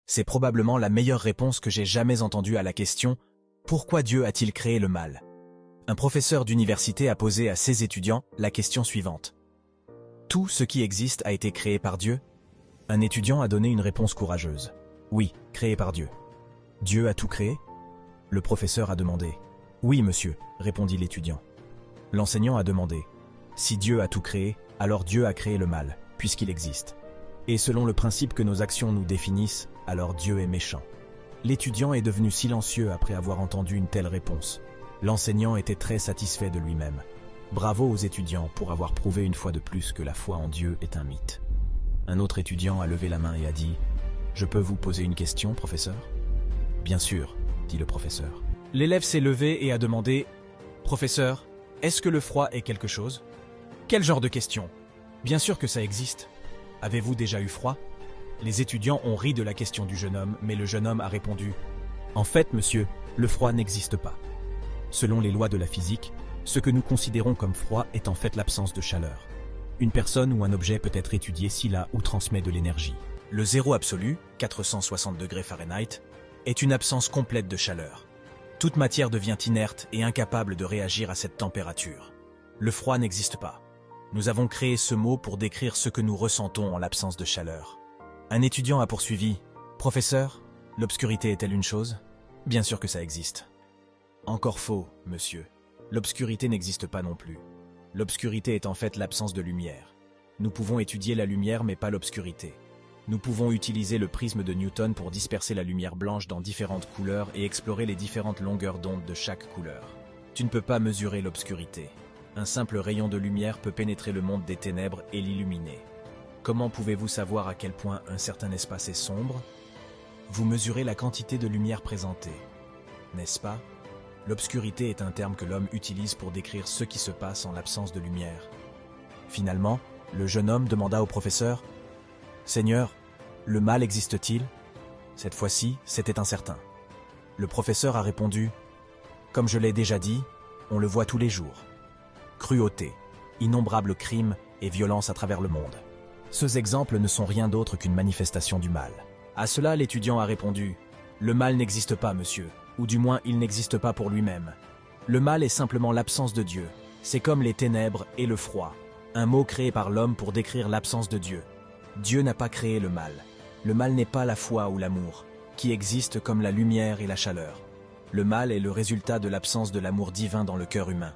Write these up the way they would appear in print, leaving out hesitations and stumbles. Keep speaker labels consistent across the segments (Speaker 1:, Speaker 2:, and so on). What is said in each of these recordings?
Speaker 1: C'est probablement la meilleure réponse que j'ai jamais entendue à la question « Pourquoi Dieu a-t-il créé le mal ?» Un professeur d'université a posé à ses étudiants la question suivante. Tout ce qui existe a été créé par Dieu? Un étudiant a donné une réponse courageuse. Oui, créé par Dieu. Dieu a tout créé? Le professeur a demandé. Oui, monsieur, répondit l'étudiant. L'enseignant a demandé. Si Dieu a tout créé, alors Dieu a créé le mal, puisqu'il existe. Et selon le principe que nos actions nous définissent, alors Dieu est méchant. L'étudiant est devenu silencieux après avoir entendu une telle réponse. L'enseignant était très satisfait de lui-même. Bravo aux étudiants pour avoir prouvé une fois de plus que la foi en Dieu est un mythe. Un autre étudiant a levé la main et a dit « Je peux vous poser une question, professeur ?» « Bien sûr, » dit le professeur. L'élève s'est levé et a demandé « Professeur, est-ce que le froid est quelque chose ?» Quel genre de question? Bien sûr que ça existe. Avez-vous déjà eu froid? Les étudiants ont ri de la question du jeune homme, mais le jeune homme a répondu « En fait, monsieur, le froid n'existe pas. Selon les lois de la physique, ce que nous considérons comme froid est en fait l'absence de chaleur. Une personne ou un objet peut être étudié s'il a ou transmet de l'énergie. Le zéro absolu, 460 degrés Fahrenheit, est une absence complète de chaleur. Toute matière devient inerte et incapable de réagir à cette température. Le froid n'existe pas. Nous avons créé ce mot pour décrire ce que nous ressentons en l'absence de chaleur. Un étudiant a poursuivi « Professeur, l'obscurité est-elle une chose? Bien sûr que ça existe. » Encore faux, monsieur. L'obscurité n'existe pas non plus. L'obscurité est en fait l'absence de lumière. Nous pouvons étudier la lumière mais pas l'obscurité. Nous pouvons utiliser le prisme de Newton pour disperser la lumière blanche dans différentes couleurs et explorer les différentes longueurs d'onde de chaque couleur. Tu ne peux pas mesurer l'obscurité. Un simple rayon de lumière peut pénétrer le monde des ténèbres et l'illuminer. Comment pouvez-vous savoir à quel point un certain espace est sombre? Vous mesurez la quantité de lumière présentée. N'est-ce pas? L'obscurité est un terme que l'homme utilise pour décrire ce qui se passe en l'absence de lumière. Finalement, le jeune homme demanda au professeur « Seigneur, le mal existe-t-il » Cette fois-ci, c'était incertain. Le professeur a répondu « Comme je l'ai déjà dit, on le voit tous les jours. Cruauté, innombrables crimes et violences à travers le monde. Ces exemples ne sont rien d'autre qu'une manifestation du mal. » À cela, l'étudiant a répondu « Le mal n'existe pas, monsieur, ou du moins il n'existe pas pour lui-même. Le mal est simplement l'absence de Dieu. C'est comme les ténèbres et le froid, un mot créé par l'homme pour décrire l'absence de Dieu. Dieu n'a pas créé le mal. Le mal n'est pas la foi ou l'amour, qui existent comme la lumière et la chaleur. Le mal est le résultat de l'absence de l'amour divin dans le cœur humain.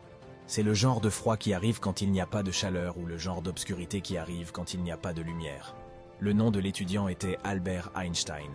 Speaker 1: C'est le genre de froid qui arrive quand il n'y a pas de chaleur ou le genre d'obscurité qui arrive quand il n'y a pas de lumière. Le nom de l'étudiant était Albert Einstein.